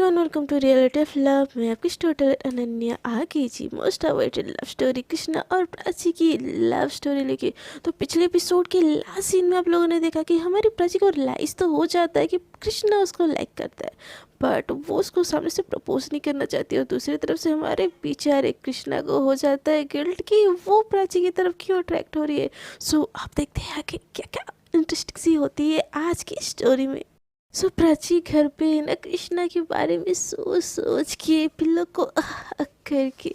Everyone, welcome to reality of love. मैं आपकी story Ananya आ गई जी। Most avoided love story Krishna और प्राची की लव स्टोरी लेके। तो पिछले एपिसोड के लास्ट सीन में आप लोगों ने देखा कि हमारी प्राची को रियलाइज तो हो जाता है कि कृष्णा उसको लाइक करता है, बट वो उसको सामने से प्रपोज नहीं करना चाहती। और दूसरी तरफ से हमारे बेचारे कृष्णा को हो जाता है गिल्ट कि वो प्राची की तरफ क्यों अट्रैक्ट हो रही है। सो आप देखते हैं कि क्या क्या इंटरेस्टिंग सी होती है आज की स्टोरी में। प्राची घर पे ना कृष्णा के बारे में सोच सोच के पिल्लों को करके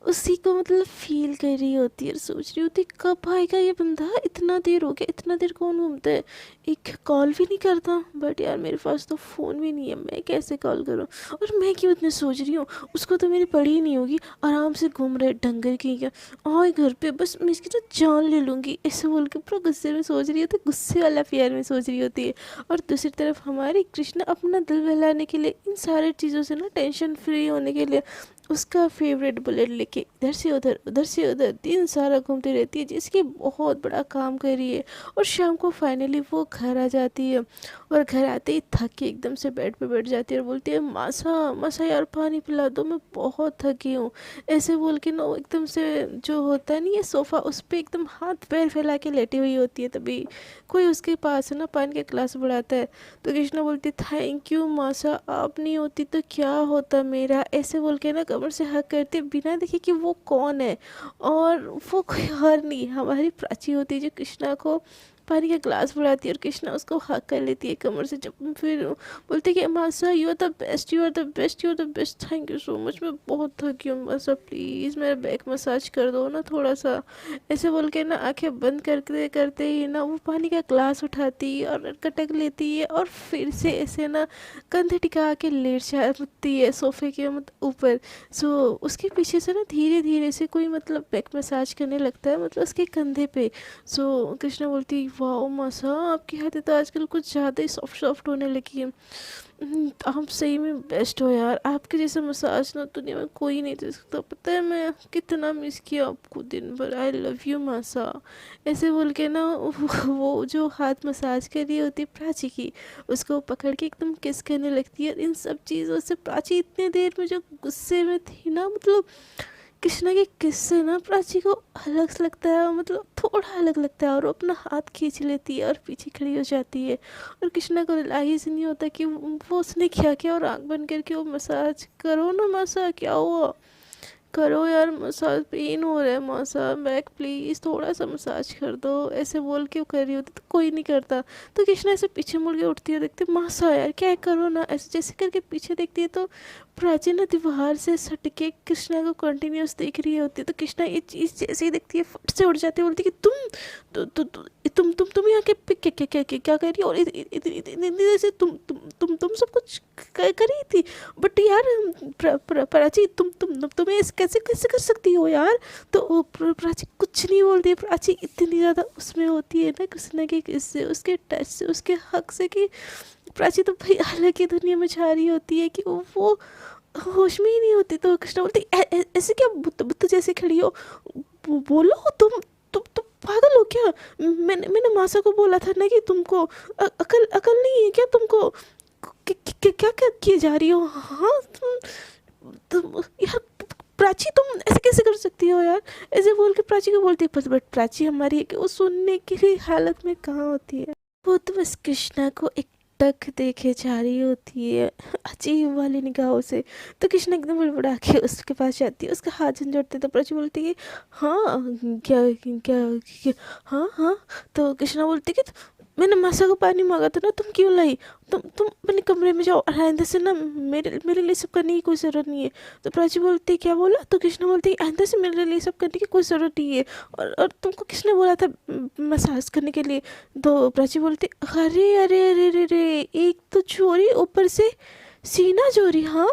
उसी को मतलब फील कर रही होती है और सोच रही होती है कब आएगा ये बंदा। इतना देर हो गया, इतना देर कौन घूमता है, एक कॉल भी नहीं करता। बट यार मेरे पास तो फ़ोन भी नहीं है, मैं कैसे कॉल करूँ। और मैं क्यों इतने सोच रही हूँ, उसको तो मेरी पड़ी ही नहीं होगी, आराम से घूम रहे डंगर की क्या आए घर पे, बस मैं इसकी तो जान ले लूँगी ऐसे बोल के पूरा गुस्से में सोच रही होती है, गुस्से वाला प्यार में सोच रही होती है। और दूसरी तरफ हमारी कृष्णा अपना दिल बहलाने के लिए, इन सारी चीज़ों से ना टेंशन फ्री होने के लिए उसका फेवरेट बुलेट लेके इधर से उधर उधर से उधर दिन सारा घूमती रहती है, जिसकी बहुत बड़ा काम कर रही है। और शाम को फाइनली वो घर आ जाती है और घर आते ही थक के एकदम से बेड पे बैठ जाती है और बोलती है मासा मासा यार पानी पिला दो, मैं बहुत थकी हूँ। ऐसे बोल के ना वो एकदम से जो होता है नहीं, ये सोफ़ा, उस पर एकदम हाथ पैर फैला के लेटी हुई होती है। तभी कोई उसके पास है ना पानी का ग्लास बढ़ाता है। तो कृष्णा बोलती थैंक यू मासा, आप नहीं होती तो क्या होता मेरा, ऐसे बोल के ना कमर से हक करते बिना देखे कि वो कौन है। और वो कोई और नहीं, हमारी प्राची होती है जो कृष्णा को पानी का ग्लास बढ़ाती है और कृष्णा उसको हक कर लेती है कमर से। जब फिर बोलती है कि मासा you are the best, you are the best, you are the best, thank you so much, मैं बहुत थकी हूँ मासा, प्लीज़ मेरा बैक मसाज कर दो ना थोड़ा सा। ऐसे बोल के ना आंखें बंद करते करते ही ना वो पानी का ग्लास उठाती है और कटक लेती है और फिर से ऐसे ना कंधे टिका के लेट जाती है सोफे के ऊपर। उसके पीछे से ना धीरे धीरे से कोई मतलब बैक मसाज करने लगता है, मतलब उसके कंधे पे। कृष्णा बोलती वाह मासा, आपकी हाथें तो आजकल कुछ ज़्यादा ही सॉफ्ट सॉफ्ट होने लगी है। आप सही में बेस्ट हो यार, आपके जैसा मसाज ना दुनिया में कोई नहीं दे सकता। पता है मैं कितना मिस किया आपको दिन भर, आई लव यू मासा। ऐसे बोल के ना वो जो हाथ मसाज कर रही होती प्राची की, उसको पकड़ के एकदम किस करने लगती है। इन सब चीज़ों से प्राची इतने देर में जो गुस्से में थी ना, मतलब कृष्णा के किस्से ना प्राची को अलग सा लगता है, मतलब थोड़ा अलग लगता है। और वो अपना हाथ खींच लेती है और पीछे खड़ी हो जाती है। और कृष्णा को रियलाइज नहीं होता कि वो उसने क्या किया। और आंख बंद करके वो मसाज करो ना मासा, क्या हुआ, करो यार मसाज, पेन हो रहा है मासा, बैक प्लीज़ थोड़ा सा मसाज कर दो, ऐसे बोल के वो कर रही होती तो कोई नहीं करता। तो कृष्णा ऐसे पीछे मुड़ के उठती है, देखती मासा यार क्या है, करो ना, ऐसे जैसे करके पीछे देखती है तो प्राची ना दीवार से सट के कृष्णा को कंटिन्यूस देख रही होती है। तो कृष्णा ये चीज़ जैसे ही देखती है फट से उठ जाती है, बोलती है कि तुम यहाँ के क्या क्या क्या क्या क्या कर रही हो, और इतनी देर से तुम सब कुछ कर रही थी। बट यार प्राची तुम्हें कैसे कैसे कर सकती हो यार। तो प्राची कुछ नहीं बोलती है। प्राची इतनी ज़्यादा उसमें होती है ना कृष्णा के किससे, उसके टच से, उसके हक से, कि प्राची तो भाई अलग ही दुनिया में छा रही होती है कि वो होश में ही नहीं होती। तो कृष्णा बोलती ऐसे क्या बुत जैसे खड़ी हो, बोलो तुम पागल हो क्या। मैंने मासा को बोला था ना कि तुमको अकल अकल नहीं है क्या तुमको, क्या क्या क्या किए जा रही हो। हाँ तुम यार प्राची तुम ऐसे कैसे कर सकती हो यार, ऐसे बोल के प्राची को बोलती है। बट प्राची हमारी है कि वो सुनने की भी हालत में कहाँ होती है। वो तो बस कृष्णा को एक टक देखे जा रही होती है अजीब वाली निगाहों से। तो कृष्णा एकदम बड़बड़ा के उसके पास जाती है, उसका हाथ झंझोड़ते तो प्राची बोलती है हाँ क्या क्या हाँ हाँ। तो कृष्णा बोलती कि मैंने मासा को पानी मांगा था ना, तुम क्यों लाई, तुम अपने कमरे में जाओ, आइंदा से ना मेरे लिए सब करने की कोई ज़रूरत नहीं है। तो प्राची बोलती है क्या बोला। तो कृष्णा बोलती है आइंदा से मेरे लिए सब करने की कोई ज़रूरत नहीं है, और तुमको किसने बोला था मसाज करने के लिए। तो प्राची बोलती अरे अरे अरे अरे अरे, एक तो चोरी ऊपर से सीना चोरी, हाँ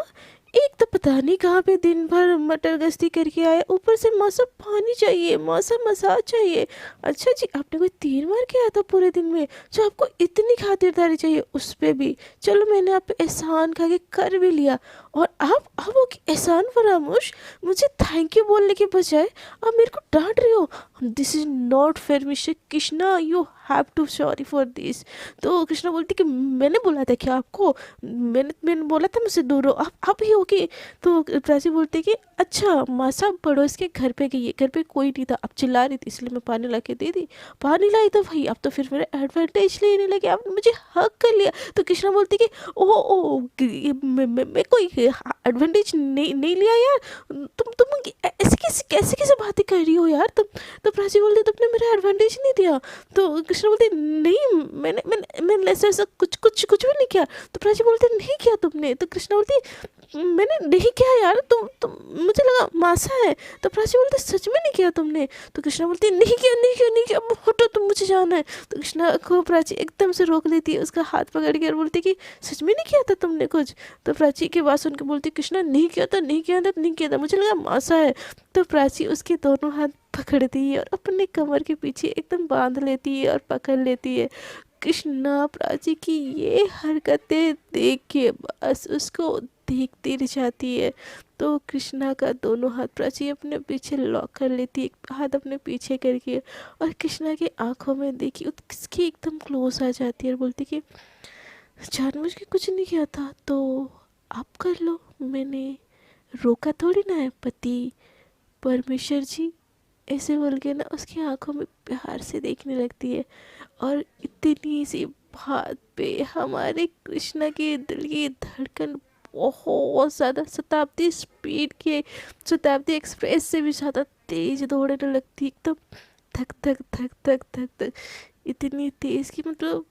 एक तो पता नहीं कहाँ पे दिन भर मटर गश्ती करके आए, ऊपर से मौसम पानी चाहिए, मौसम मसाज चाहिए। अच्छा जी, आपने कोई तीर मार के आया था पूरे दिन में जो आपको इतनी खातिरदारी चाहिए उस पे भी? चलो मैंने आप पे एहसान खा के कर भी लिया, और आप वो एहसान फरामोश, मुझे थैंक यू बोलने के बजाय आप मेरे को डांट रहे हो। This is not fair mister Krishna, you have to sorry for this. तो कृष्णा बोलती कि मैंने बोला था क्या आपको? मैंने बोला था मुझसे दूर हो, आप ही हो कि? तो प्राची बोलती कि अच्छा मासा पड़ोस के घर पे गई है, घर पे कोई नहीं था, अब चिल्ला रही थी इसलिए मैं पानी ला के दे दी। पानी लाई तो भाई अब तो फिर मेरा एडवांटेज लेने लगे, आपने मुझे हक कर लिया। तो कृष्णा बोलती कि ओ मैं कोई एडवांटेज नहीं लिया यार, तुम ऐसे कैसे बातें कर रही हो यार तुम? तो प्राची बोलती तुमने मेरा एडवांटेज नहीं दिया। तो कृष्णा बोलते नहीं, मैंने ऐसा कुछ भी नहीं किया। तो प्राची बोलते नहीं किया तुमने। तो कृष्णा बोलती मैंने नहीं किया यार, तुम मुझे लगा मासा है। तो प्राची बोलते सच में नहीं किया तुमने? तो कृष्णा बोलती नहीं किया, अब हटो, तुम मुझे जाना है। तो कृष्णा को प्राची एकदम से रोक लेती है, उसका हाथ पकड़ के और बोलती कि सच में नहीं किया था तुमने कुछ? तो प्राची की बात सुन के बोलती कृष्णा नहीं किया था, मुझे लगा मासा है। तो प्राची उसके दोनों हाथ पकड़ती है और अपने कमर के पीछे एकदम बांध लेती है और पकड़ लेती है। कृष्णा प्राची की ये हरकतें देख के बस उसको देखती रह जाती है। तो कृष्णा का दोनों हाथ प्राची अपने पीछे लॉक कर लेती है, एक हाथ अपने पीछे करके, और कृष्णा की आंखों में देखी उसकी एकदम क्लोज आ जाती है और बोलती कि जानबूझ के कुछ नहीं किया था तो आप कर लो, मैंने रोका थोड़ी ना है पति परमेश्वर जी। ऐसे बोल के ना उसकी आंखों में प्यार से देखने लगती है, और इतनी सी बात पे हमारे कृष्णा के दिल की धड़कन बहुत ज़्यादा शताब्दी एक्सप्रेस से भी ज़्यादा तेज दौड़ने लगती है, एकदम धक धक धक धक धक धक, इतनी तेज कि मतलब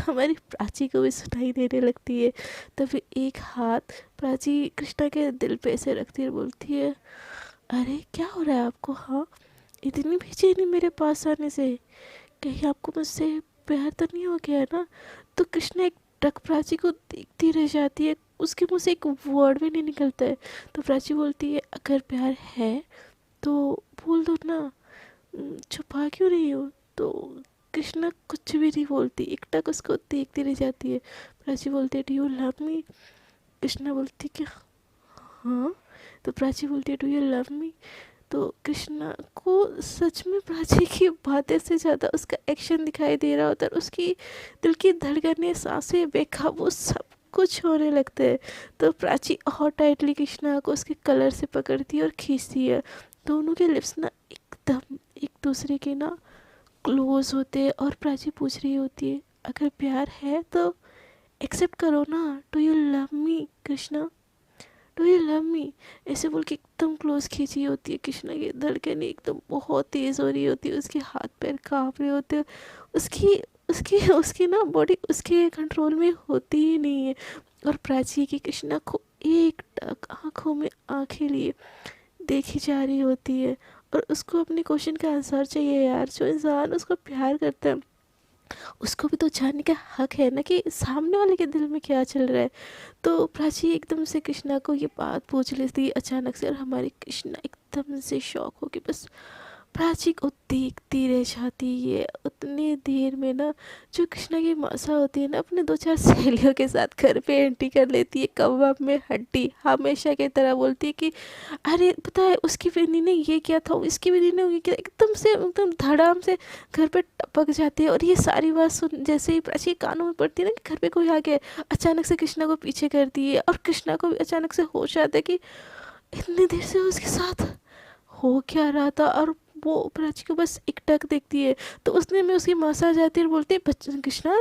हमारी प्राची को भी सुनाई देने लगती है। तभी एक हाथ प्राची कृष्णा के दिल पे ऐसे रखती है और बोलती है अरे क्या हो रहा है आपको? हाँ, इतनी बेचैनी मेरे पास आने से, कहीं आपको मुझसे प्यार तो नहीं हो गया ना? तो कृष्णा एक टक प्राची को देखती रह जाती है, उसके मुंह से एक वर्ड भी नहीं निकलता है। तो प्राची बोलती है अगर प्यार है तो बोल दो ना, छुपा क्यों रही हो? तो कृष्णा कुछ भी नहीं बोलती, एक टक उसको देखती रह जाती है। प्राची बोलती है do you love me? Krishna बोलती कि हाँ। तो प्राची बोलती है डू यू लव मी? तो कृष्णा को सच में प्राची की बातें से ज़्यादा उसका एक्शन दिखाई दे रहा होता है, उसकी दिल की धड़कनें, सांसें, बेकाबू सब कुछ होने लगते हैं। तो प्राची और टाइटली कृष्णा को उसके कलर से पकड़ती है और खींचती है। दोनों के लिप्स ना एकदम एक दूसरे के ना क्लोज होते हैं, और प्राची पूछ रही होती है अगर प्यार है तो एक्सेप्ट करो ना, do you love me Krishna, do you love me? ऐसे बोल के एकदम क्लोज खींची होती है। कृष्णा की धड़कन एकदम बहुत तेज़ हो रही होती है, उसके हाथ पैर काँप रहे होते हैं, उसकी उसकी उसकी ना बॉडी उसके कंट्रोल में होती ही नहीं है। और प्राची की कृष्णा को एक टक आँखों में आँखें लिए देखी जा रही होती है, और उसको अपने क्वेश्चन का आंसर चाहिए यार। जो इंसान उसको प्यार करता है उसको भी तो जानने का हक है ना कि सामने वाले के दिल में क्या चल रहा है। तो प्राची एकदम से कृष्णा को ये बात पूछ लेती है अचानक से, और हमारी कृष्णा एकदम से शॉक हो गई, बस प्राची को देखती रह जाती है। उतनी देर में ना जो कृष्णा की मासा होती है ना अपने दो चार सहेलियों के साथ घर पे एंट्री कर लेती है, कबाब में हड्डी, हमेशा की तरह बोलती है कि अरे पता है उसकी बेटी ने ये किया था, इसकी बेटी ने ये किया, एकदम धड़ाम से घर पे टपक जाती है। और ये सारी बात सुन जैसे ही प्राची के कानों में पड़ती है ना कि घर पे कोई आ गया, अचानक से कृष्णा को पीछे करती है, और कृष्णा को भी अचानक से होश आता है कि इतनी देर से उसके साथ हो क्या रहा था। और वो प्राची को बस एक टक देखती है, तो उसने में उसकी मासा आ जाती है और बोलती है कृष्णा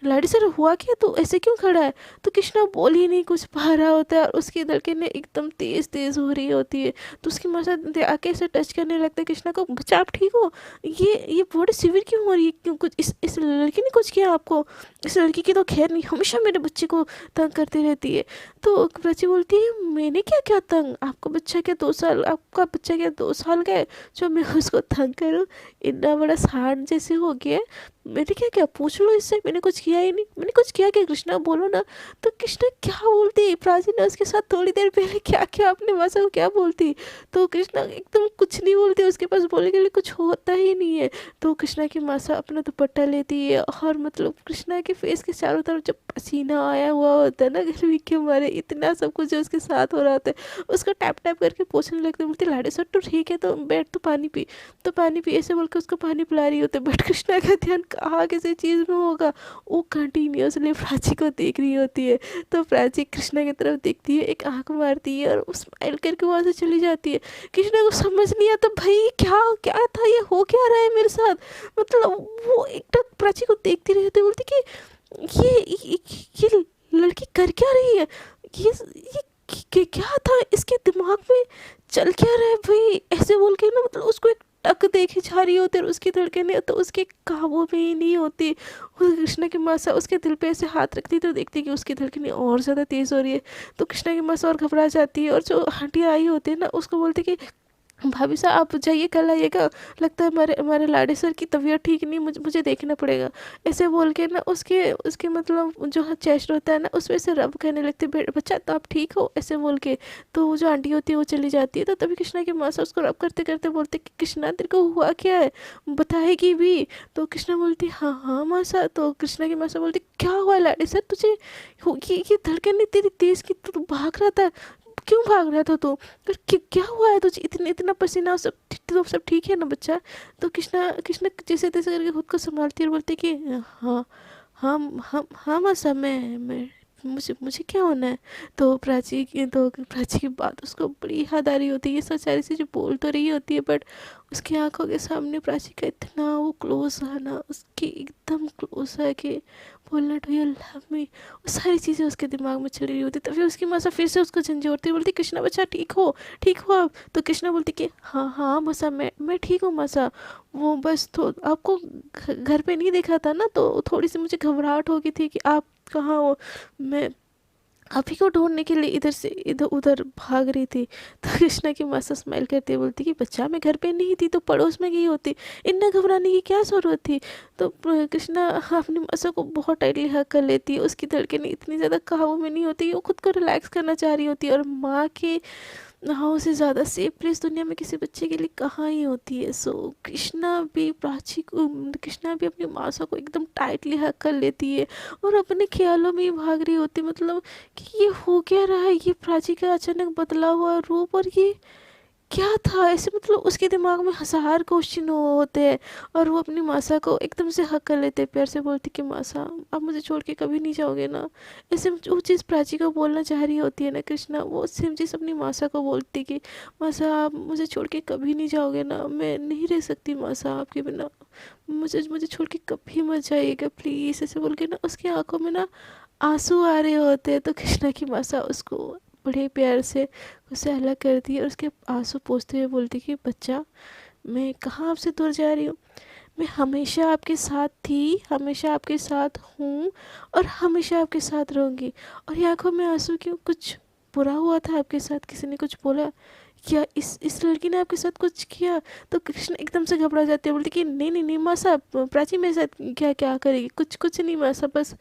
लाड़ी सर हुआ क्या, तू ऐसे क्यों खड़ा है? तो कृष्णा बोल ही नहीं कुछ पा रहा होता है, और उसकी धड़कनें एकदम तेज़ तेज़ हो रही होती है। तो उसकी मासा आके से टच करने लगता है कृष्णा को, बच्चा आप ठीक हो? ये बॉडी सिवियर क्यों हो रही है? क्यों कुछ इस लड़की ने कुछ किया आपको? इस लड़की की तो खैर नहीं, हमेशा मेरे बच्चे को तंग करती रहती है। तो प्राची बोलती है मैंने क्या क्या तंग? आपका बच्चा क्या 2 साल, आपका बच्चा क्या 2 साल का है जो मैं उसको तंग करूँ? इतना बड़ा सांड जैसे हो गया है, मैंने क्या किया, पूछ लो इससे, मैंने कुछ किया ही नहीं, मैंने कुछ किया क्या कृष्णा, बोलो ना। तो कृष्णा क्या बोलती, प्राची ने उसके साथ थोड़ी देर पहले क्या किया, अपने मासा को क्या बोलती। तो कृष्णा एकदम कुछ नहीं बोलती, उसके पास बोलने के लिए कुछ होता ही नहीं है। तो कृष्णा की मासा अपना दुपट्टा लेती है और मतलब कृष्णा के फेस के चारों तरफ जब पसीना आया हुआ होता है ना गर्मी के मारे, इतना सब कुछ जो उसके साथ हो रहा होता है, उसको टैप टैप करके पोछने लगते, बोलती लाडे सर तो ठीक है, तो बैठ, तो पानी पी, तो पानी पी, ऐसे बोल के उसको पानी पिला रही होती है। बट कृष्णा का ध्यान कहाँ किसी चीज़ में होगा, वो कंटिन्यूसली प्राची को देख रही होती है। तो प्राची कृष्णा की तरफ देखती है, एक आंख मारती है और स्माइल करके वहाँ से चली जाती है। कृष्णा को समझ नहीं आता भाई क्या क्या था, ये हो क्या रहा है मेरे साथ। मतलब वो एकदम प्राची को देखती रहती है, बोलती कि ये लड़की कर क्या रही है, ये क्या था इसके दिमाग में, चल क्या रहा है भाई, ऐसे बोल के ना मतलब उसको एक टक देखी जा रही होती है और उसकी धड़कनें तो उसके काबू में ही नहीं होती। उस कृष्णा की मासा उसके दिल पे ऐसे हाथ रखती तो देखती कि उसकी धड़कनें और ज़्यादा तेज़ हो रही है। तो कृष्णा की मासा और घबरा जाती है और जो आंटी आई होती है ना उसको बोलती कि भाभी साहब आप जाइए, कल आइएगा, लगता है हमारे हमारे लाडे सर की तबीयत ठीक नहीं, मुझे देखना पड़ेगा। ऐसे बोल के ना उसके उसके मतलब जो चेस्ट होता है ना उसमें से रब करने लगते, बच्चा तो आप ठीक हो, ऐसे बोल के। तो वो जो आंटी होती है वो चली जाती है। तो तभी कृष्णा की माँ से उसको रब करते करते बोलते कि कृष्णा तेरे को हुआ क्या है, बताएगी भी। तो कृष्णा बोलती हाँ हाँ मासा। तो कृष्णा की मासा बोलती क्या हुआ लाडे सर तुझे, ये धड़कन तेरी तेज की, तू भाग रहा था, क्यों भाग रहा था तू, क्या हुआ है तुझे, इतना इतना पसीना, सब ठीक है ना बच्चा। तो कृष्णा कृष्णा जैसे तैसे करके खुद को संभालती है और बोलती कि हाँ हाँ मासा, मैं मुझे मुझे क्या होना है। तो प्राची की बात उसको बड़ी याद आ रही होती है, ये सारी चीज़ें बोल तो रही होती है बट उसकी आंखों के सामने प्राची का इतना वो क्लोज आना, उसके एकदम क्लोज है कि बोलना डू यू लव मी, वो सारी चीज़ें उसके दिमाग में चल रही होती। तभी उसकी मासा फिर से उसको झंझोड़ती, बोलती कृष्णा बच्चा ठीक हो आप। तो कृष्णा बोलती कि हाँ मासा, मैं ठीक हूँ मासा, वो बस तो आपको घर पे नहीं देखा था ना, तो थोड़ी सी मुझे घबराहट हो गई थी कि आप कहाँ हो, मैं आप ही को ढूंढने के लिए इधर से इधर उधर भाग रही थी। तो कृष्णा की मासा स्माइल करती है, बोलती कि बच्चा मैं घर पे नहीं थी तो पड़ोस में गई होती, इतना घबराने की क्या ज़रूरत थी। तो कृष्णा अपनी मासा को बहुत टाइटली हग कर लेती है, उसकी धड़कनें इतनी ज़्यादा काबू में नहीं होती, वो खुद को रिलैक्स करना चाह रही होती है। और माँ के हाँ उससे ज़्यादा सेफ प्लेस दुनिया में किसी बच्चे के लिए कहाँ ही होती है। सो कृष्णा भी अपनी मासा को एकदम टाइटली हग कर लेती है और अपने ख्यालों में ही भाग रही होती, मतलब कि ये हो क्या रहा है, ये प्राची का अचानक बदला हुआ रूप, और ये क्या था ऐसे, मतलब उसके दिमाग में हजार क्वेश्चन होते हैं। और वो अपनी मासा को एकदम से हक कर लेते हैं, प्यार से बोलती कि मासा आप मुझे छोड़ के कभी नहीं जाओगे ना। ऐसे वो चीज़ प्राची को बोलना चाह रही होती है ना कृष्णा, वो सेम चीज़ अपनी मासा को बोलती कि मासा आप मुझे छोड़ के कभी नहीं जाओगे ना, मैं नहीं रह सकती मासा आपके बिना, मुझे मुझे छोड़ के कभी मत जाइएगा प्लीज़, ऐसे बोल के ना उसकी आंखों में ना आंसू आ रहे होते हैं। तो कृष्णा की मासा उसको बड़े प्यार से उसे अलग करती है और उसके आंसू पोंछते हुए बोलती कि बच्चा मैं कहाँ आपसे दूर जा रही हूँ, मैं हमेशा आपके साथ थी, हमेशा आपके साथ हूँ और हमेशा आपके साथ रहूँगी। और ये आंखों में आंसू क्यों, कुछ बुरा हुआ था आपके साथ, किसी ने कुछ बोला क्या, इस लड़की ने आपके साथ कुछ किया। तो कृष्ण एकदम से घबरा जाते हैं, बोलते कि नहीं माँ साहब, प्राची मेरे साथ क्या क्या करेगी, कुछ नहीं माँ साहब, बस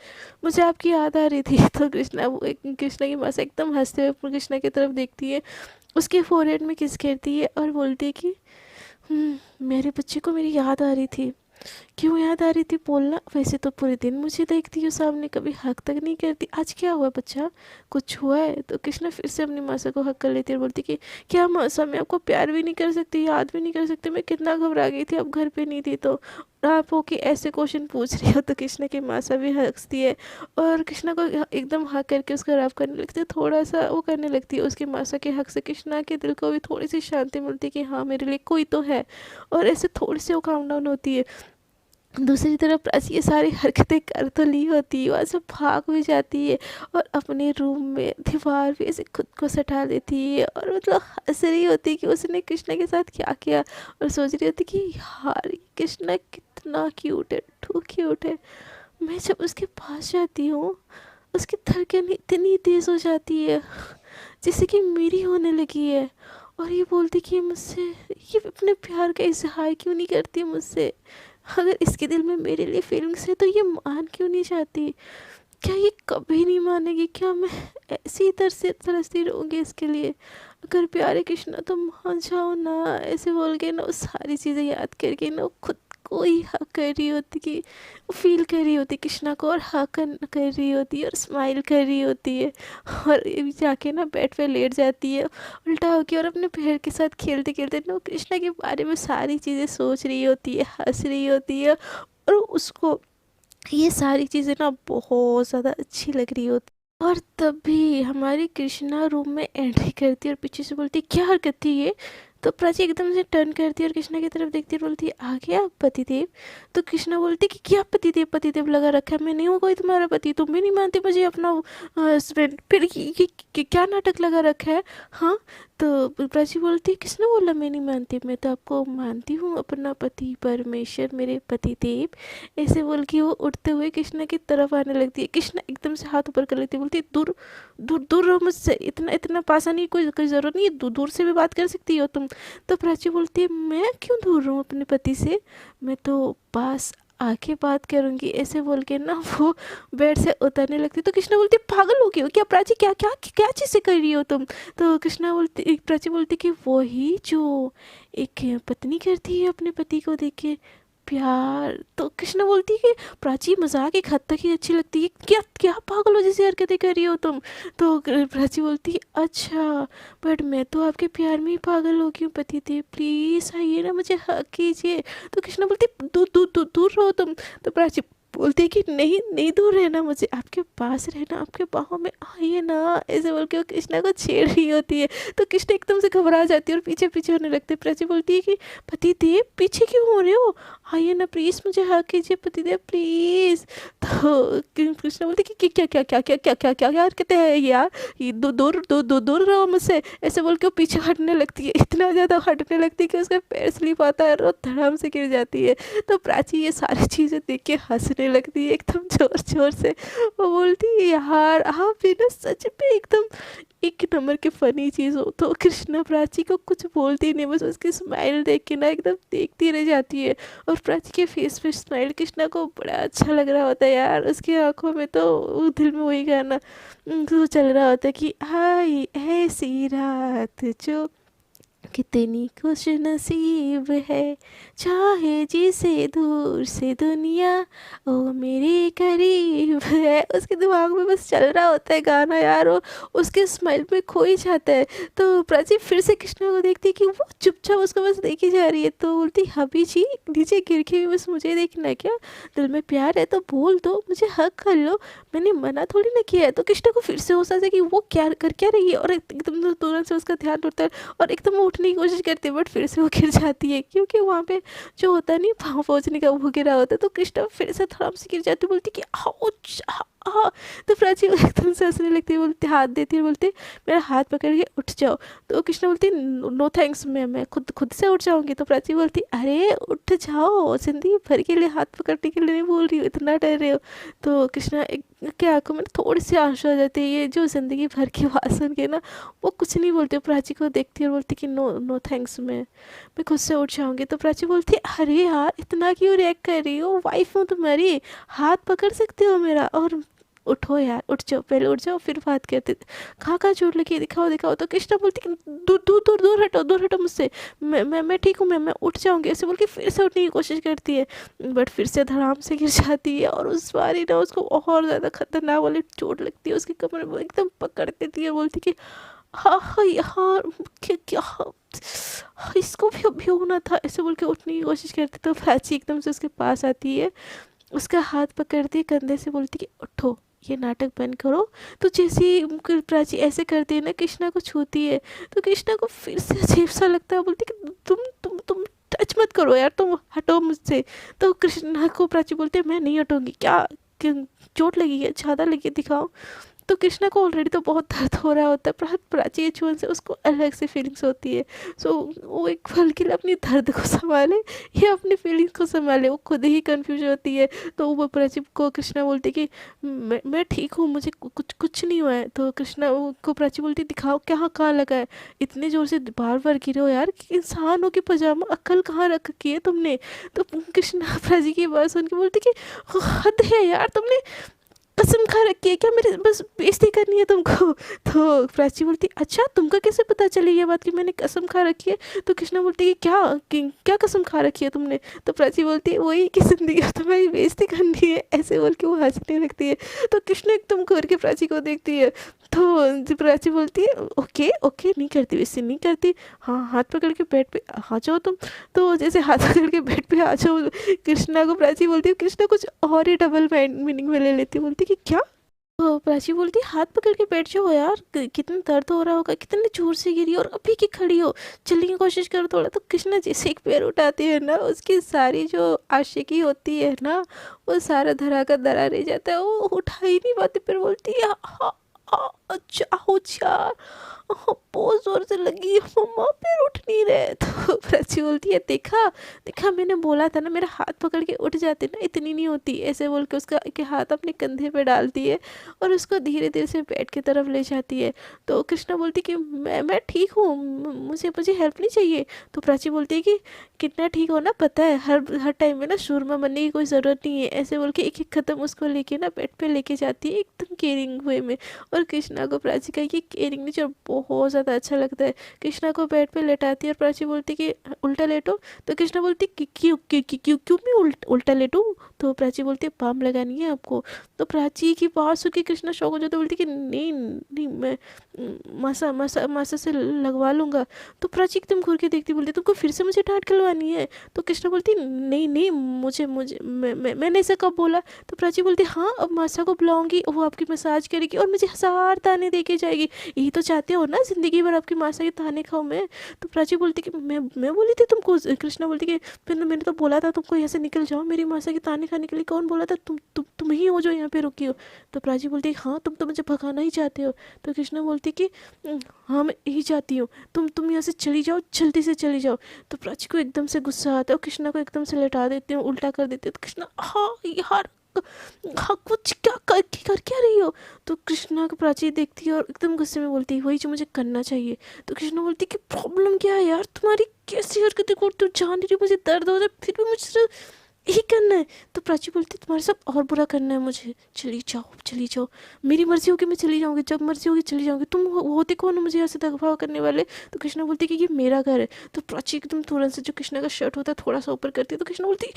मुझे आपकी याद आ रही थी। तो कृष्णा की माँ से एकदम हंसते हुए कृष्णा की तरफ देखती है, उसके फोरहेड में किस करती है और बोलती है कि मेरे बच्चे को मेरी याद आ रही थी, क्यों याद आ रही थी बोलना, वैसे तो पूरे दिन मुझे देखती हो सामने, कभी हक तक नहीं करती, आज क्या हुआ बच्चा, कुछ हुआ है। तो कृष्णा फिर से अपनी मासा को हक कर लेती है और बोलती कि क्या मासा मैं आपको प्यार भी नहीं कर सकती, याद भी नहीं कर सकती, मैं कितना घबरा गई थी, अब घर पे नहीं थी तो आप हो कि ऐसे क्वेश्चन पूछ रही हो। तो कृष्णा की मासा भी हंसती है और कृष्णा को एकदम हक करके उसका रब करने लगती है, थोड़ा सा वो करने लगती है, उसकी मासा के हक से कृष्णा के दिल को भी थोड़ी सी शांति मिलती है कि हाँ मेरे लिए कोई तो है। और ऐसे थोड़ी सी वो काम डाउन होती है। दूसरी तरफ प्राची ये सारी हरकतें कर तो ली होती है, वहाँ से भाग भी जाती है और अपने रूम में दीवार पे ऐसे खुद को सटा देती है और मतलब हंस रही होती है कि उसने कृष्णा के साथ क्या किया, और सोच रही होती कि यार ये कृष्णा कितना क्यूट है, टू क्यूट है। मैं जब उसके पास जाती हूँ उसकी धड़कन इतनी तेज़ हो जाती है जैसे कि मेरी होने लगी है, और ये बोलती कि मुझसे ये अपने प्यार का इजहार क्यों नहीं करती मुझसे, अगर इसके दिल में मेरे लिए फीलिंग्स है तो ये मान क्यों नहीं चाहती? क्या ये कभी नहीं मानेगी? क्या मैं ऐसी ही तरसती रहूँगी इसके लिए? अगर प्यारे कृष्णा तो मान जाओ ना, ऐसे बोल के ना वो सारी चीज़ें याद करके ना वो खुद को ही हक कर रही होती कि वो फील कर रही होती कृष्णा को, और हक कर रही होती है और स्माइल कर रही होती है, और ये जाके ना बेड पे लेट जाती है उल्टा होके, और अपने पैर के साथ खेलते खेलते ना वो कृष्णा के बारे में सारी चीज़ें सोच रही होती है, हंस रही होती है, और उसको ये सारी चीज़ें ना बहुत ज़्यादा अच्छी लग रही होती। और तभी हमारी कृष्णा रूम में एंट्री करती है और पीछे से बोलती है, क्या हरकत थी ये? तो प्राची एकदम से टर्न करती है और कृष्णा की तरफ देखती है और बोलती है, आ गया पतिदेव? तो कृष्णा बोलती है कि क्या पतिदेव पतिदेव लगा रखा है? मैं नहीं हूँ कोई तुम्हारा पति, तुम भी नहीं मानते मुझे अपना हस्बैंड, फिर क्या नाटक लगा रखा है? हाँ। तो प्राची बोलती है, किसने बोला मैं नहीं मानती? मैं तो आपको मानती हूँ अपना पति परमेश्वर, मेरे पतिदेव। ऐसे बोल के वो उठते हुए कृष्णा की तरफ आने लगती है। कृष्णा एकदम से हाथ ऊपर कर लेती है, बोलती है, दूर दूर दूर रहो मुझसे, इतना इतना पास आने की कोई ज़रूरत नहीं है, दूर से भी बात कर सकती हो तुम। तो प्राची बोलती है, मैं क्यों दूर रहूँ अपने पति से? मैं तो पास आके बात करूँगी। ऐसे बोल के ना वो बेड से उतरने लगती। तो कृष्णा बोलती, पागल हो गई हो क्या प्राची? क्या क्या क्या चीज़ें कर रही हो तुम? तो प्राची बोलती कि वही जो एक पत्नी करती है अपने पति को देख के प्यार। तो कृष्णा बोलती है कि प्राची मजाक एक हद तक ही अच्छी लगती है, क्या क्या पागलों जैसी हरकतें कर रही हो तुम? तो प्राची बोलती है, अच्छा बट मैं तो आपके प्यार में ही पागल हो गई हूँ पतिदेव, प्लीज़ आइए ना, मुझे हक कीजिए। तो कृष्णा बोलती, दूर दूर दूर दूर रहो तुम। तो प्राची बोलती है कि नहीं नहीं, दूर रहना, मुझे आपके पास रहना, आपके बाहों में आइए ना। ऐसे बोल के वो कृष्णा को छेड़ रही होती है। तो कृष्णा एकदम से घबरा जाती है और पीछे पीछे होने लगते। प्राची बोलती है कि पतिदेव पीछे क्यों हो रहे हो? आइए ना प्लीज़, मुझे हक कीजिए पतिदेव प्लीज़। तो कृष्णा बोलती कि क्या क्या क्या क्या क्या क्या क्या क्या कहते हैं यार, ये दूर रहो मुझसे। ऐसे बोल के वो पीछे हटने लगती है, इतना ज़्यादा हटने लगती है कि उसका पैर स्लिप आता है और वो धड़ाम से गिर जाती है। तो प्राची ये सारी चीज़ें देख के हंसने लगती है एकदम ज़ोर ज़ोर से। वो बोलती है, यार आप भी ना सच में एकदम एक नंबर के फ़नी चीज़ हो। तो कृष्णा प्राची को कुछ बोलती नहीं, बस उसकी स्माइल देख के ना एकदम देखती रह जाती है। और प्राची के फेस पे स्माइल कृष्णा को बड़ा अच्छा लग रहा होता है यार। उसकी आंखों में तो दिल में वही गाना तो चल रहा होता है कि आई ऐसी रात जो कितनी खुश नसीब है, चाहे जिसे दूर से दुनिया ओ मेरे करीब है। उसके दिमाग में बस चल रहा होता है गाना यार, वो उसके स्माइल में खो ही जाता है। तो प्राची फिर से कृष्णा को देखती है कि वो चुपचाप उसको बस देखी जा रही है। तो बोलती, हबी जी नीचे गिर के भी बस मुझे देखना है क्या? दिल में प्यार है तो बोल दो, मुझे हक कर लो, मैंने मना थोड़ी ना किया है। तो कृष्णा को फिर से होता है कि वो क्या कर क्या रही है, और एकदम तुरंत से उसका ध्यान उठता है और एकदम वो उठने की कोशिश करती है, बट फिर से वो गिर जाती है, क्योंकि वहाँ पे जो होता है नहीं पाँव पहुँचने का वो गिरा होता है। तो कृष्णा फिर से थोड़ा से गिर जाती है, बोलती कि आउच तो प्राची एकदम से हंसने लगती है, बोलती हाथ देती है, बोलती मेरा हाथ पकड़ के उठ जाओ। तो कृष्णा बोलती, नो थैंक्स, मैं खुद खुद से उठ जाऊंगी। तो प्राची बोलती, अरे उठ जाओ, जिंदगी भर के लिए हाथ पकड़ने के लिए नहीं बोल रही हो, इतना डर रहे हो। तो कृष्णा के आंखों में थोड़ी सी आंसू आ जाती है, ये जो ज़िंदगी भर की बात सुन के ना वो कुछ नहीं बोलती, प्राची को देखती है और बोलती कि नो नो थैंक्स, मैं खुद से उठ जाऊंगी। तो प्राची बोलती, अरे यार इतना क्यों रिएक्ट कर रही हो, वाइफ हूँ तुम्हारी, हाथ पकड़ सकते हो मेरा, और उठो यार, उठ जाओ, पहले उठ जाओ फिर बात करते। कहाँ चोट लगी है, दिखाओ दिखाओ। तो कृष्णा बोलती कि दूर दूर दूर दूर हटो मुझसे, मैं ठीक हूँ, मैं उठ जाऊंगी। ऐसे बोल के फिर से उठने की कोशिश करती है, बट फिर से धड़ाम से गिर जाती है, और उस बार ही ना उसको और ज़्यादा खतरनाक वाली चोट लगती है, उसकी कमर में एकदम पकड़ देती है, बोलती कि हाँ हाँ यार क्या क्या इसको भी अभी होना था। ऐसे बोल के उठने की कोशिश करती, तो प्राची एकदम से उसके पास आती है, उसका हाथ पकड़ती है कंधे से, बोलती कि उठो, ये नाटक बंद करो। तो जैसे ही प्राची ऐसे करती है ना, कृष्णा को छूती है, तो कृष्णा को फिर से अजीब सा लगता है, बोलती कि तुम टच मत करो यार, तुम हटो मुझसे। तो कृष्णा को प्राची बोलती है, मैं नहीं हटूंगी। क्या चोट लगी है, ज़्यादा लगी है, दिखाओ। तो कृष्णा को ऑलरेडी तो बहुत दर्द हो रहा होता है, प्राची के छुअन से उसको अलग से फीलिंग्स होती है। सो वो एक पल के लिए अपनी दर्द को संभाले या अपनी फीलिंग्स को संभाले, वो खुद ही कंफ्यूज होती है। तो वो प्राची को कृष्णा बोलती कि मैं ठीक हूँ, मुझे कुछ कुछ नहीं हुआ है। तो कृष्णा को प्राची बोलती दिखाओ क्या कहाँ लगा है, इतने ज़ोर से बार बार गिरे हो यार, कि इंसान हो कि पजामा, अक्ल कहाँ रख की है तुमने। तो कृष्णा प्राची की बात सुन के बोलती कि हद है यार, तुमने कसम खा रखी है क्या, मेरी बस बेइज्जती करनी है तुमको। तो प्राची बोलती अच्छा तुमको कैसे पता चली ये बात कि मैंने कसम खा रखी है। तो कृष्णा बोलती कि क्या कसम खा रखी है तुमने। तो प्राची बोलती है वही कि जिंदगी में तुम्हारी बेइज्जती करनी है, ऐसे बोल के वो हंसने लगती है। तो कृष्णा एकदम घूर के प्राची को देखती है। तो प्राची बोलती है ओके ओके, नहीं करती, वैसे नहीं करती, हाँ हाथ पकड़ के बेड पे आ जाओ तुम। तो जैसे हाथ पकड़ के बेड पे आ जाओ, कृष्णा को प्राची बोलती है, कृष्णा कुछ और ही डबल मीनिंग में ले लेती है, बोलती कि क्या। तो प्राची बोलती हाथ पकड़ के बैठ जाओ यार, कितना दर्द हो रहा होगा, कितने जोर से गिरी और अभी की खड़ी हो, चलने की कोशिश करो थोड़ा। तो कृष्णा जैसे एक पैर उठाती है ना, उसकी सारी जो आशिकी होती है ना, वो सारा धरा का धरा रह जाता है, वो उठा ही नहीं पाती। फिर बोलती है अच्छा हो यार, बहुत जोर से लगी है मम्मा, पैर उठ नहीं रहे। तो प्राची बोलती है देखा देखा, मैंने बोला था ना, मेरा हाथ पकड़ के उठ जाते ना, इतनी नहीं होती। ऐसे बोल के उसका के हाथ अपने कंधे पे डालती है और उसको धीरे धीरे से बेड की तरफ ले जाती है। तो कृष्णा बोलती कि मैं ठीक हूँ, मुझे मुझे हेल्प नहीं चाहिए। तो प्राची बोलती है कि कितना ठीक हो ना, पता है हर टाइम में ना शूरमा बनने की कोई ज़रूरत नहीं है। ऐसे बोल के एक एक कदम उसको लेके ना बेड पे लेके जाती है एकदम केयरिंग वे में। और कृष्णा को प्राची का ये केयरिंग नेचर बहुत ज़्यादा अच्छा लगता है। कृष्णा को बेड पे लेटाती है और प्राची बोलती कि उल्टा लेटो। तो कृष्णा बोलती कि क्यों क्यों क्यों क्यों क्यों मैं उल्टा लेटूं। तो प्राची बोलती है बाम लगानी है आपको। तो प्राची की बात सुन के कृष्णा शौक हो जाता है, बोलती कि नहीं नहीं, मैं मासा मासा मासा से लगवा लूँगा। तो प्राची एकदम घूर के देखती, बोलती तुमको फिर से मुझे डांट खिलवानी है। तो कृष्णा बोलती नहीं नहीं, मुझे मुझे मैंने ऐसा कब बोला। तो प्राची बोलती हाँ, अब मासा को बुलाऊंगी, वो आपकी मसाज करेगी और मुझे 1000 ताने दे के जाएगी, यही तो चाहते हो ना, ज़िंदगी भर आपकी मासा के ताने खाऊं मैं। तो प्राची बोलती कि मैं बोली थी तुमको। कृष्णा बोलती कि फिर मैंने तो बोला था तुमको यहाँ से निकल जाओ, मेरी मासा के ताने खाने के लिए कौन बोला था, तुम ही हो जो यहाँ पे रुकी हो। तो प्राची बोलती हाँ, तुम तो मुझे भगाना ही चाहते हो। तो कृष्णा बोलती कि हाँ मैं यही चाहती हूँ, तुम यहाँ से चली जाओ, जल्दी से चली जाओ। तो प्राची को एकदम से गुस्सा आता है और कृष्णा को एकदम से लेटा देते हैं, उल्टा कर देते हैं। तो कृष्णा हाँ यार, हाँ कुछ कर क्या रही हो। तो कृष्णा को प्राची देखती है और एकदम गुस्से में बोलती है वही जो मुझे करना चाहिए। तो कृष्णा बोलती है कि प्रॉब्लम क्या है यार तुम्हारी, कैसी हरकतें करती हो, जान रही हो मुझे दर्द हो रहा है फिर भी मुझसे यही करना है। तो प्राची बोलती तुम्हारे साथ और बुरा करना है मुझे, चली जाओ, मेरी मर्जी होगी मैं चली जाऊँगी, जब मर्जी होगी चली जाऊँगी, तुम होते कौन हो मुझे ऐसे दगफा करने वाले। तो कृष्णा बोलती कि ये मेरा घर है। तो प्राची एकदम तुरंत से जो कृष्णा का शर्ट होता है थोड़ा सा ऊपर करती है। तो कृष्णा बोलती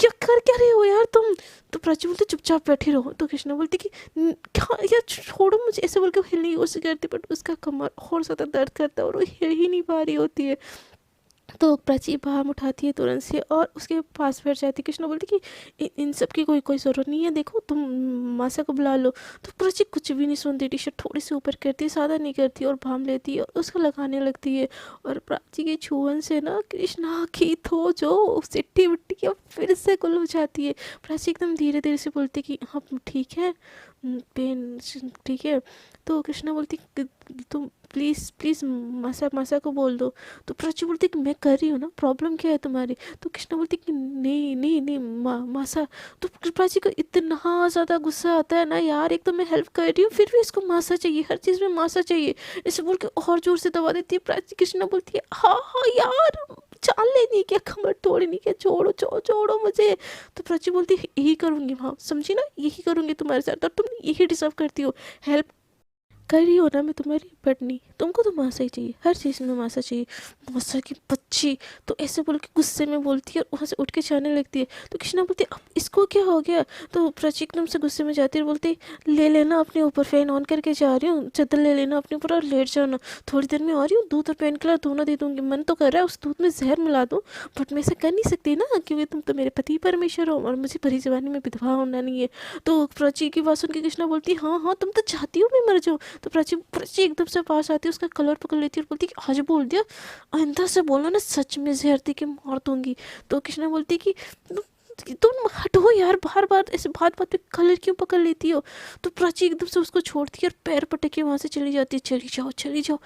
क्या रहे हो यार तुम। तो प्राची बोलती चुपचाप बैठी रहो। तो कृष्णा बोलती कि क्या यार छोड़ो मुझे, ऐसे बोल के हिलने की कोशिश करती बट उसका कमर और ज़्यादा दर्द करता है और वो हिल ही नहीं पा रही होती है। तो प्राची बाम उठाती है तुरंत से और उसके पास बैठ जाती है। कृष्णा बोलती कि इन सब की कोई ज़रूरत नहीं है, देखो तुम मासा को बुला लो। तो प्राची कुछ भी नहीं सुनती, टी शर्ट थोड़ी सी ऊपर करती है, ज़्यादा नहीं करती और बाम लेती है और उसको लगाने लगती है। और प्राची के छुअन से ना कृष्णा की तो जो सिट्टी विट्टी अब फिर से गुल हो जाती है। प्राची एकदम धीरे धीरे से बोलती कि हाँ ठीक है, पेन ठीक है। तो कृष्णा बोलती तुम प्लीज़ प्लीज़ मासा मासा को बोल दो। तो प्राची बोलती कि मैं कर रही हूँ ना, प्रॉब्लम क्या है तुम्हारी। तो कृष्णा बोलती कि नहीं नहीं नहीं मासा। तो प्राची को इतना ज़्यादा गुस्सा आता है ना यार, एक तो मैं हेल्प कर रही हूँ फिर भी इसको मासा चाहिए, हर चीज़ में मासा चाहिए, ऐसे बोल के और ज़ोर से दबा देती है प्राची। कृष्णा बोलती है हाँ यार, चाल लेनी क्या, कमर तोड़नी क्या, छोड़ो मुझे। तो प्राची बोलती है यही करूँगी, हाँ समझी ना, यही करूँगी तुम्हारे साथ और तुम यही डिजर्व करती हो, हेल्प कर रही हो ना मैं तुम्हारी, बट नहीं, तुमको तो मासा ही चाहिए, हर चीज़ में मासा चाहिए, मासा की बच्ची। तो ऐसे बोल के गुस्से में बोलती है और वहाँ से उठ के जाने लगती है। तो कृष्णा बोलती है अब इसको क्या हो गया। तो प्राची एकदम से गुस्से में जाती है और बोलती ले लेना अपने ऊपर, फैन ऑन करके जा रही हूँ, चादर ले लेना अपने ऊपर और लेट जाना, थोड़ी देर में आ रही हूँ, दूध और पेन किलर दोनों दे दूँगी। मन तो कर रहा है उस दूध में जहर मिला दूँ, बट मैं ऐसा कर नहीं सकती ना, क्योंकि तुम तो मेरे पति परमेश्वर हो और मुझे भरी जवानी में विधवा होना नहीं है। तो प्राची की बात सुन के कृष्णा बोलती हाँ हाँ, तुम तो चाहती हो मैं मर जाऊँ। तो प्राची एकदम से पास आती है, उसका कलर पकड़ लेती है और बोलती कि आज बोल दिया, आइंदा से बोलना ना, सच में जहर दे के मार दूंगी। तो कृष्णा बोलती कि तुम हटो यार, बार बार ऐसे बात बात पे कलर क्यों पकड़ लेती हो। तो प्राची एकदम से उसको छोड़ती है और पैर पटक के वहाँ से चली जाती है। चली जाओ चली जाओ,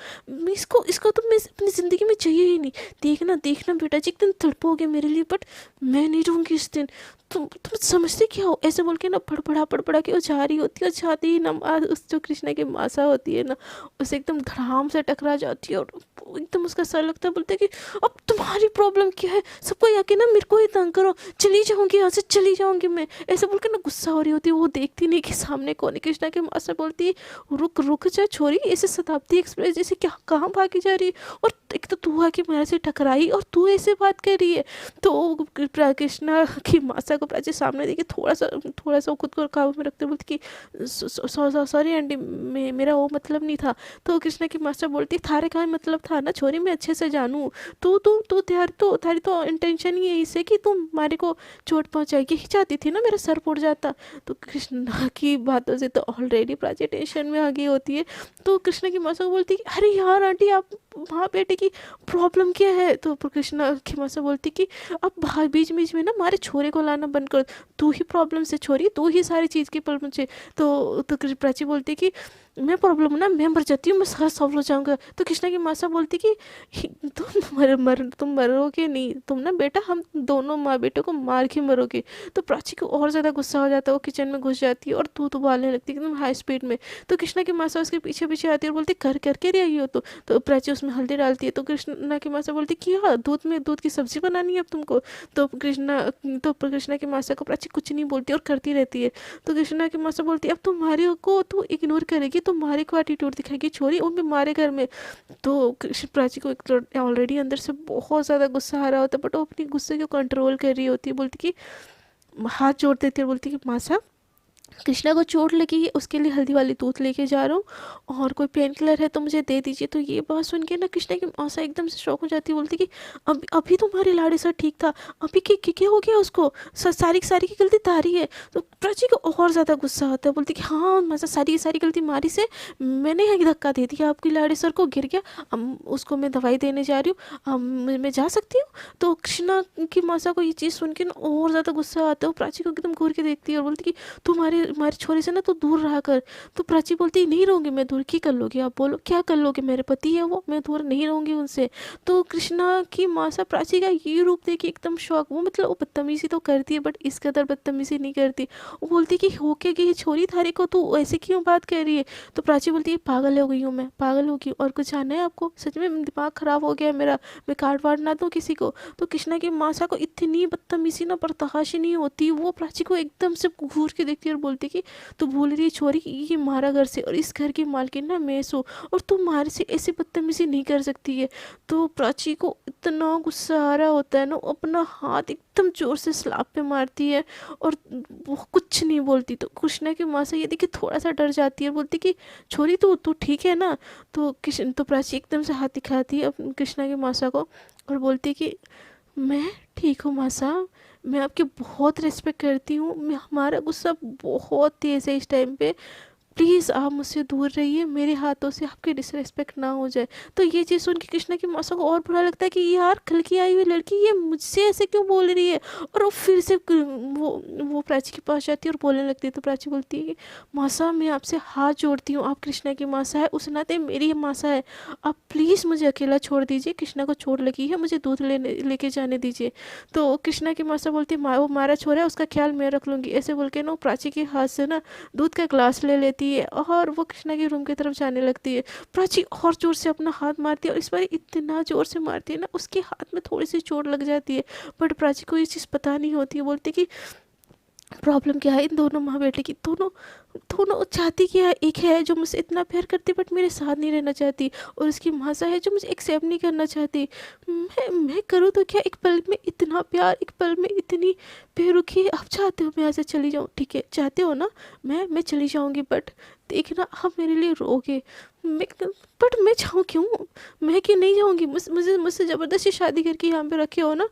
इसको इसको तो मैं अपनी ज़िंदगी में चाहिए ही नहीं। देखना देखना बेटा जी, एक दिन तड़पोगे मेरे लिए, बट मैं नहीं रहूँगी इस दिन। तुम समझते क्या हो, ऐसे बोल के ना पड़ के वो जा रही होती है, और जाती ही ना उस जो कृष्णा की मासा होती है ना, उसे एकदम धड़ाम से टकरा जाती है, और एकदम उसका सर लगता है। बोलते हैं कि अब तुम्हारी प्रॉब्लम क्या है, सबको आके ना मेरे को ही तंग करो, चली जाऊंगी यहाँ से, चली जाऊंगी मैं, ऐसे बोल के ना गुस्सा हो रही होती है। वो देखती नहीं कि सामने कौन है। कृष्णा की माँ से बोलती है, रुक रुक जा छोरी, ऐसे शताब्दी एक्सप्रेस जैसे क्या कहाँ भागी जा रही है, और एक तो तू आके मेरे से टकराई और तू ऐसे बात कर रही है। तो कृष्णा की मासा को प्राची सामने देखी, थोड़ा सा खुद को काबू में रखते बोलती कि सॉरी आंटी, मेरा वो मतलब नहीं था। तो कृष्णा की मास्टर बोलती, थारे का मतलब था ना छोरी, मैं अच्छे से जानूँ, तू थारी तो इंटेंशन ही है इसे कि तुम मारे को चोट पहुंचाएगी ही चाहती थी ना, मेरा सर फूट जाता। तो कृष्णा की बातों से तो ऑलरेडी प्राची टेंशन में आ गई होती है। तो कृष्णा की मासा को बोलती है, अरे यार आंटी, आप वहाँ बेटे की प्रॉब्लम क्या है। तो कृष्णा की मासा बोलती कि अब बीच बीच में ना हमारे छोरे को लाना बंद कर, तू ही प्रॉब्लम से छोरी, तू ही सारी चीज़ की प्रॉब्लम से। तो प्राची बोलती कि मैं प्रॉब्लम हूँ ना, मैं मर जाती हूँ, मैं सारा सॉल्व हो जाऊँगा। तो कृष्णा की मासा बोलती कि तुम मरोगे नहीं, तुम ना बेटा, हम दोनों माँ बेटे को मार के मरोगे। तो प्राची को और ज़्यादा गुस्सा हो जाता है, वो किचन में घुस जाती है और तू उबालने लगती है एकदम हाई स्पीड में। तो कृष्णा की मासा उसके पीछे पीछे आती है और बोलती, कर करके रही हो। तो प्राची उसमें हल्दी डालती है। तो कृष्णा की मासा बोलती कि हाँ, दूध की सब्जी बनानी है अब तुमको। तो कृष्णा की मासा को प्राची कुछ नहीं बोलती और करती रहती है। तो कृष्णा की मासा बोलती है, अब तुम्हारे को तो इग्नोर करेगी, तुम्हारे को एटीट्यूड दिखाएगी छोरी, वो भी हमारे घर में। तो प्राची को ऑलरेडी अंदर से बहुत ज़्यादा गुस्सा आ रहा होता है, बट वो अपनी गुस्से को कंट्रोल कर रही होती है। बोलती कि हाथ जोड़ देती है, बोलती कि मासा, कृष्णा को चोट लगी है, उसके लिए हल्दी वाली दूध लेके जा रहा हूँ, और कोई पेन किलर है तो मुझे दे दीजिए। तो ये बात सुन के ना कृष्णा की मासा एकदम से शौक हो जाती है। बोलती कि अभी तुम्हारे लाड़े सर ठीक था, अभी क्या हो गया उसको, सारी की गलती तारी है। तो प्राची को और ज़्यादा गुस्सा आता है। बोलती कि हाँ मासा, सारी की सारी गलती मारी से, मैंने एक धक्का दे दिया आपकी लाड़े सर को, गिर गया, उसको मैं दवाई देने जा रही हूँ, मैं जा सकती हूँ। तो कृष्णा की मासा को ये चीज़ सुन के ना और ज़्यादा गुस्सा आता है। वो प्राची को एकदम घूर के देखती है और बोलती कि तुम्हारे छोरे से ना तो दूर रहा कर। तो प्राची बोलती, नहीं रहूँगी मैं दूर, की कर लोगे आप, बोलो क्या कर लोगे, मेरे पति है वो, मैं दूर नहीं रहूँगी उनसे। तो कृष्णा की मासा प्राची का ये रूप देख के एकदम शौक, वो मतलब वो बदतमीजी तो करती है बट इस कदर बदतमीजी नहीं करती। वो बोलती कि हो के गई छोरी थारे को, तू ऐसे क्यों बात कर रही है। तो प्राची बोलती है, पागल हो गई हूँ मैं, पागल हो गई, और कुछ जानना है आपको, सच में दिमाग ख़राब हो गया है मेरा, मैं काट वाट ना दूँ किसी को। तो कृष्णा की मासा को इतनी बदतमीजी ना बर्दाश्त ही नहीं होती। वो प्राची को एकदम से घूर के देखती है और बोलती कि तू भूल रही छोरी, ये हमारा घर से और इस घर की मालकिन ना मैं सो, और तू हमारे से ऐसी बदतमीजी नहीं कर सकती है। तो प्राची को इतना गुस्सा आ रहा होता है ना, अपना हाथ एकदम जोर से स्लैब पे मारती है और वो कुछ नहीं बोलती। तो कृष्णा की माँ से ये देखी थोड़ा सा डर जाती है और बोलती कि छोरी तू तू ठीक है ना। तो प्राची एकदम से हाथ दिखाती है कृष्णा की मासा को और बोलती कि मैं ठीक हूँ मासा, मैं आपकी बहुत रिस्पेक्ट करती हूँ, मैं हमारा गुस्सा बहुत तेज़ है इस टाइम पे, प्लीज़ आप मुझसे दूर रहिए, मेरे हाथों से आपकी डिसरिस्पेक्ट ना हो जाए। तो ये चीज़ सुन के कृष्णा की मासा को और बुरा लगता है कि यार कल की आई हुई लड़की ये मुझसे ऐसे क्यों बोल रही है। और वो फिर से वो प्राची के पास जाती है और बोलने लगती है। तो प्राची बोलती है कि मासा, मैं आपसे हाथ जोड़ती हूँ, आप कृष्णा की मासा है, उस नाते मेरी मासा है, आप प्लीज़ मुझे अकेला छोड़ दीजिए, कृष्णा को चोट लगी है, मुझे दूध लेके जाने दीजिए। तो कृष्णा की मासा बोलती है, वो हमारा छोरा है, उसका ख्याल मैं रख लूँगी। ऐसे बोल के ना प्राची के हाथ से ना दूध का ग्लास ले लेती है और वो कृष्णा के रूम की तरफ जाने लगती है। प्राची और जोर से अपना हाथ मारती है और इस बार इतना जोर से मारती है ना, उसके हाथ में थोड़ी सी चोट लग जाती है, बट प्राची को ये चीज़ पता नहीं होती है। बोलती कि प्रॉब्लम क्या है इन दोनों माँ बेटे की, दोनों दोनों चाहती क्या है, एक है जो मुझसे इतना प्यार करती बट मेरे साथ नहीं रहना चाहती, और उसकी मासा है जो मुझे एक्सेप्ट नहीं करना चाहती। मैं करूँ तो क्या, एक पल में इतना प्यार, एक पल में इतनी बेरुखी। आप चाहते हो मैं यहाँ से चली जाऊँ, ठीक है चाहते हो ना, मैं चली जाऊँगी, बट देखना आप मेरे लिए रोगे। बट मैं जाऊँ क्यों, मैं कि नहीं जाऊँगी, मुझसे ज़बरदस्ती शादी करके यहाँ पे रखे हो ना।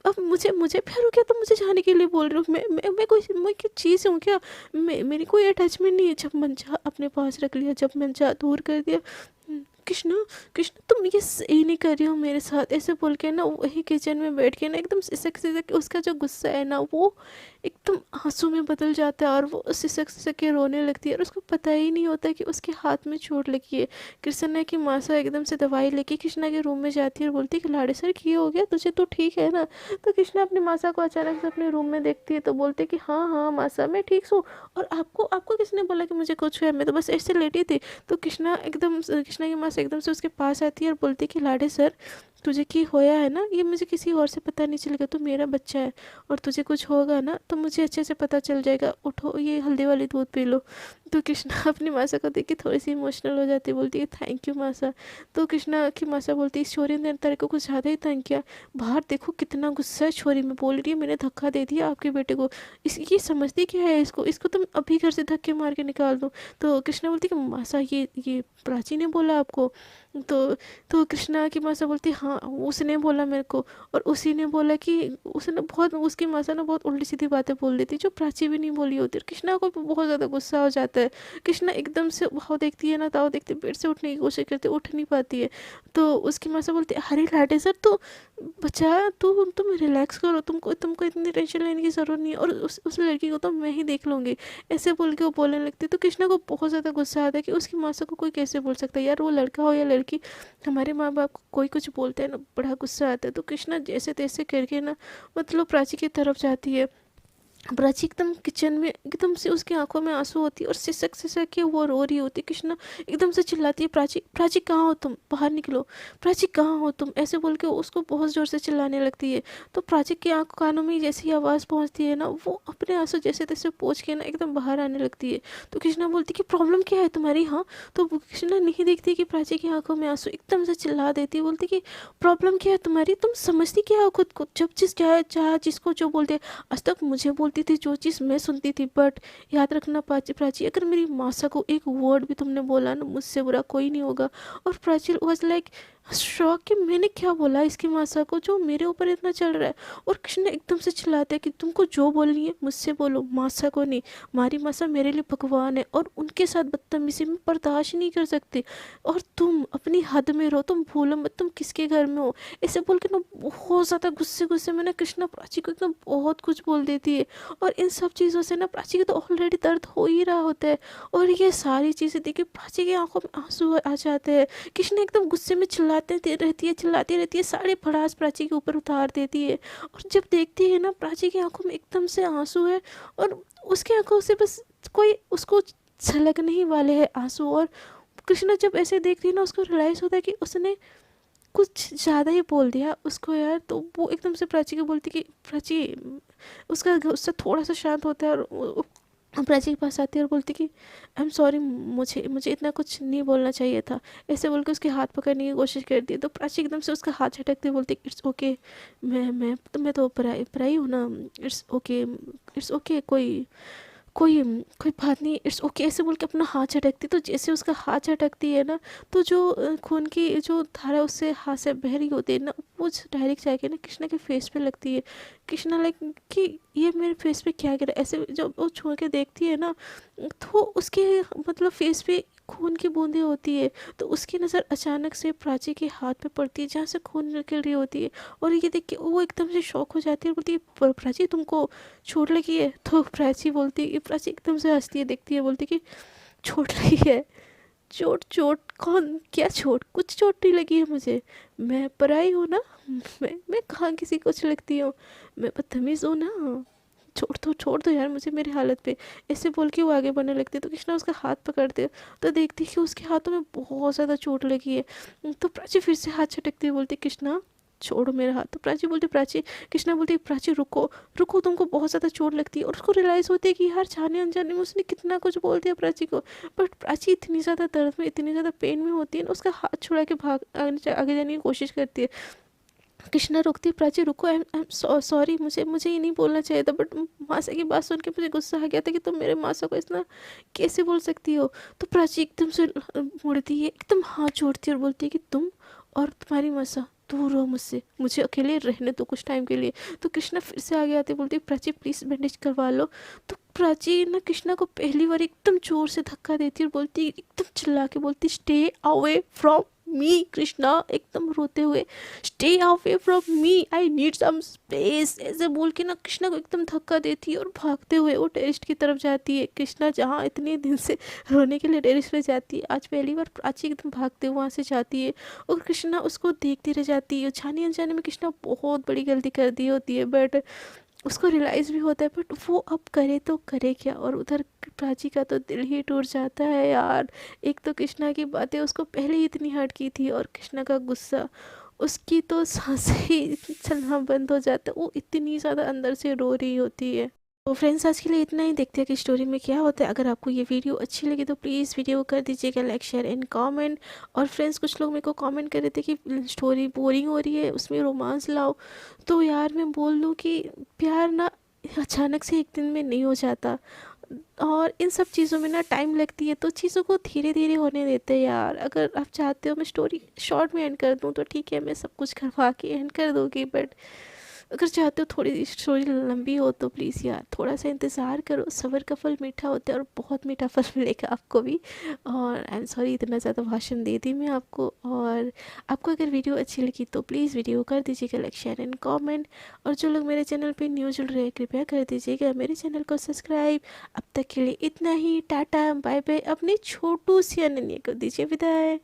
अब मुझे प्यार हो गया तो मुझे जाने के लिए बोल रहे हो। मैं कोई चीज़ हूँ क्या, मेरी कोई अटैचमेंट नहीं है। जब मन चाह अपने पास रख लिया, जब मन चाह दूर कर दिया। कृष्णा कृष्णा तुम ये सही नहीं कर रही हो मेरे साथ, ऐसे बोल के ना वही किचन में बैठ के ना एकदम सिसक सिसक के उसका जो गुस्सा है ना वो एकदम आंसू में बदल जाता है और वो सिसक सिसक के रोने लगती है और उसको पता ही नहीं होता कि उसके हाथ में चोट लगी है। कृष्णा की मासा एकदम से दवाई लेके कृष्णा के रूम में जाती है और बोलती है कि लाड़े सर ये हो गया तुझे, तो ठीक है ना। तो कृष्णा अपनी मासा को अचानक से अपने रूम में देखती है तो बोलती है कि हाँ हाँ मासा मैं ठीक हूँ, और आपको आपको किसने बोला कि मुझे कुछ है, मैं तो बस ऐसे लेटी थी। तो कृष्णा की माँ से एकदम से उसके पास आती है और बोलती है कि लाडे सर तुझे की होया है ना, ये मुझे किसी और से पता नहीं चलेगा, तो मेरा बच्चा है और तुझे कुछ होगा ना तो मुझे अच्छे से पता चल जाएगा, उठो ये हल्दी वाली दूध पी लो। तो कृष्णा अपनी मासा को देख के थोड़ी सी इमोशनल हो जाती है, बोलती है थैंक यू मासा। तो कृष्णा की मासा बोलती है इस छोरी ने तेरे को कुछ ज़्यादा ही तंग किया, बाहर देखो कितना गुस्सा है छोरी में, बोल रही है मैंने धक्का दे दिया आपके बेटे को, इस ये समझती क्या है, इसको इसको तुम अभी घर से धक्के मार के निकाल दो। तो कृष्णा बोलती कि मासा ये प्राची ने बोला आपको। तो कृष्णा की मासा बोलती हाँ उसने बोला मेरे को, और उसी ने बोला कि उसने बहुत उसकी मासा ना बहुत उल्टी सीधी बातें बोल देती जो प्राची भी नहीं बोली होती। और कृष्णा को बहुत ज़्यादा गुस्सा हो जाता है। कृष्णा एकदम से भाव देखती है ना, ताव देखती है, बेड से उठने की कोशिश करती है, उठ नहीं पाती है। तो उसकी मासा बोलती है अरे लाडे सर तो बच्चा तुम रिलैक्स करो, तुमको इतनी टेंशन लेने की ज़रूरत नहीं है, और उस लड़की को तो मैं ही देख लूँगी, ऐसे बोल के वो बोलने लगती है। तो कृष्णा को बहुत ज़्यादा गुस्सा आता है कि उसकी मासा को कोई कैसे बोल सकता है, यार वो लड़का हो या लड़की, हमारे माँ बाप को कोई कुछ बोलते हैं ना बड़ा गुस्सा आता है। तो कृष्णा जैसे तैसे करके ना मतलब प्राची की तरफ जाती है। प्राची एकदम किचन में एकदम से उसकी आंखों में आंसू होती है और सिसक सिसक के वो रो रही होती है। कृष्णा एकदम से चिल्लाती है प्राची प्राची कहाँ हो तुम, बाहर निकलो, प्राची कहाँ हो तुम, ऐसे बोल के उसको बहुत ज़ोर से चिल्लाने लगती है। तो प्राची के आंख कानों में जैसी आवाज़ पहुँचती है ना वो अपने आंसू जैसे तैसे पोंछ के ना एकदम बाहर आने लगती है। तो कृष्णा बोलती कि प्रॉब्लम क्या है तुम्हारी, हाँ। तो कृष्णा नहीं देखती कि प्राची की आंखों में आंसू, एकदम से चिल्ला देती है, बोलती कि प्रॉब्लम क्या है तुम्हारी, तुम समझती क्या हो खुद को, जब जिस चाहे जिसको जो बोलते, आज तक मुझे बोलती थी जो चीज़ मैं सुनती थी, बट याद रखना प्राची अगर मेरी मासा को एक वर्ड भी तुमने बोला ना मुझसे बुरा कोई नहीं होगा। और प्राची वॉज लाइक शॉक कि मैंने क्या बोला इसकी मासा को जो मेरे ऊपर इतना चल रहा है। और कृष्ण एकदम से चिल्लाते हैं कि तुमको जो बोलनी है मुझसे बोलो, मासा को नहीं, हमारी मासा मेरे लिए भगवान है और उनके साथ बदतमीजी में बर्दाश्त नहीं कर सकती, और तुम अपनी हद में रहो, तुम भूलो मत तुम किसके घर में हो। ऐसे बोल के ना बहुत ज़्यादा गुस्से गुस्से में ना कृष्णा प्राची को एकदम बहुत कुछ बोल देती है। और इन सब चीज़ों से ना प्राची को तो ऑलरेडी दर्द हो ही रहा होता है, और ये सारी चीज़ें देखिए प्राची की आंखों में आंसू आ जाते हैं। कृष्णा एकदम गुस्से में चिल्लाती रहती है, सारे भड़ास प्राची के ऊपर उतार देती है। और जब देखती है ना प्राची की आंखों में एकदम से आंसू है, और उसकी आंखों से बस कोई उसको छलकने ही वाले हैं आंसू। और कृष्णा जब ऐसे देखती है ना उसको रियलाइज़ होता है कि उसने कुछ ज़्यादा ही बोल दिया उसको यार। तो वो एकदम से प्राची को बोलती कि प्राची, उसका गुस्सा थोड़ा सा शांत होता है और प्राची के पास आती है और बोलती कि आई एम सॉरी, मुझे मुझे इतना कुछ नहीं बोलना चाहिए था, ऐसे बोल के उसके हाथ पकड़ने की कोशिश करती है। तो प्राची एकदम से उसका हाथ झटकते बोलती इट्स ओके, मैं तो पराई हूँ ना, इट्स ओके, कोई कोई कोई बात नहीं, इट्स ओके, ऐसे बोल के अपना हाथ झटकती। तो जैसे उसका हाथ झटकती है ना तो जो खून की जो धारा उससे हाथ से बह रही होती है ना वो डायरेक्ट जाके ना कृष्णा के फेस पे लगती है। कृष्णा लाइक कि ये मेरे फेस पे क्या गिरा, ऐसे जब वो छू के देखती है ना तो उसके मतलब फेस पे खून की बूंदें होती है। तो उसकी नज़र अचानक से प्राची के हाथ पे पड़ती है जहाँ से खून निकल रही होती है, और ये देख के वो एकदम से शॉक हो जाती है और बोलती है प्राची तुमको चोट लगी है। तो प्राची बोलती है, प्राची एकदम से हंसती है, देखती है, बोलती कि चोट लगी है, चोट चोट कौन, क्या चोट, कुछ चोट नहीं लगी है मुझे, मैं पराई हूँ ना, मैं कहाँ किसी को लगती हूँ, मैं बदतमीज़ हूँ ना, छोड़ दो यार मुझे मेरी हालत पे, ऐसे बोल के वो आगे बढ़ने लगती है। तो कृष्णा उसका हाथ पकड़ते तो देखती है कि उसके हाथों में बहुत ज़्यादा चोट लगी है। तो प्राची फिर से हाथ झटकती है, बोलती कृष्णा छोड़ो मेरा हाथ। तो प्राची बोलती प्राची कृष्णा बोलती प्राची रुको रुको, तुमको बहुत ज़्यादा चोट लगती है। और उसको रियलाइज़ होती है कि यार जाने अनजाने में उसने कितना कुछ बोल दिया प्राची को, बट प्राची इतनी ज़्यादा दर्द में इतनी ज़्यादा पेन में होती है ना, उसका हाथ छुड़ा के भाग आगे जाने की कोशिश करती है। कृष्णा रोकती है प्राची रुको, आई एम सॉरी, मुझे ये नहीं बोलना चाहिए था, बट मासा की बात सुन के मुझे गुस्सा आ गया था कि तुम मेरे मासा को इतना कैसे बोल सकती हो। तो प्राची एकदम से मुड़ती है, एकदम हाथ जोड़ती है और बोलती है कि तुम और तुम्हारी मासा दूर हो मुझसे, मुझे अकेले रहने दो कुछ टाइम के लिए। तो कृष्णा फिर से आगे आते बोलती है प्राची प्लीज़ बैंडेज करवा लो। तो प्राची ना कृष्णा को पहली बार एकदम जोर से धक्का देती और बोलती, एकदम चिल्ला के बोलती, stay away from me Krishna, एकदम रोते हुए, stay away from me, I need some space, ऐसे बोल के ना कृष्णा को एकदम धक्का देती है और भागते हुए वो टेरेस की तरफ जाती है। कृष्णा जहाँ इतने दिन से रोने के लिए टेरेस पे जाती है, आज पहली बार प्राची एकदम भागते हुए वहाँ से जाती है और कृष्णा उसको देखती रह जाती है। जाने अनजाने में कृष्णा बहुत बड़ी गलती कर दी होती है, बट उसको रियलाइज़ भी होता है, बट वो अब करे तो करे क्या। और उधर प्राची का तो दिल ही टूट जाता है यार। एक तो कृष्णा की बातें उसको पहले ही इतनी हर्ट की थी और कृष्णा का गुस्सा, उसकी तो सांसें ही चलना बंद हो जाता है, वो इतनी ज़्यादा अंदर से रो रही होती है। तो फ्रेंड्स आज के लिए इतना ही, देखते हैं कि स्टोरी में क्या होता है। अगर आपको ये वीडियो अच्छी लगी तो प्लीज़ वीडियो को कर दीजिएगा लाइक शेयर एंड कमेंट। और फ्रेंड्स कुछ लोग मेरे को कमेंट कर रहे थे कि स्टोरी बोरिंग हो रही है, उसमें रोमांस लाओ। तो यार मैं बोल दूँ कि प्यार ना अचानक से एक दिन में नहीं हो जाता, और इन सब चीज़ों में ना टाइम लगती है, तो चीज़ों को धीरे धीरे होने देते हैं यार। अगर आप चाहते हो मैं स्टोरी शॉर्ट में एंड कर दूँ तो ठीक है, मैं सब कुछ करवा के एंड कर दूँगी, बट अगर चाहते हो थोड़ी स्टोरी लंबी हो तो प्लीज़ यार थोड़ा सा इंतज़ार करो, सब्र का फल मीठा होता है और बहुत मीठा फल मिलेगा आपको भी। और आई एम सॉरी इतना ज़्यादा भाषण दे दी मैं आपको। और आपको अगर वीडियो अच्छी लगी तो प्लीज़ वीडियो कर दीजिएगा लाइक शेयर एंड कमेंट। और जो लोग मेरे चैनल पे न्यू जुड़ रहे हैं कृपया कर दीजिएगा मेरे चैनल को सब्सक्राइब। अब तक के लिए इतना ही, टाटा बाय बाय, अपनी छोटू सी अनन्या को दीजिए विदाई।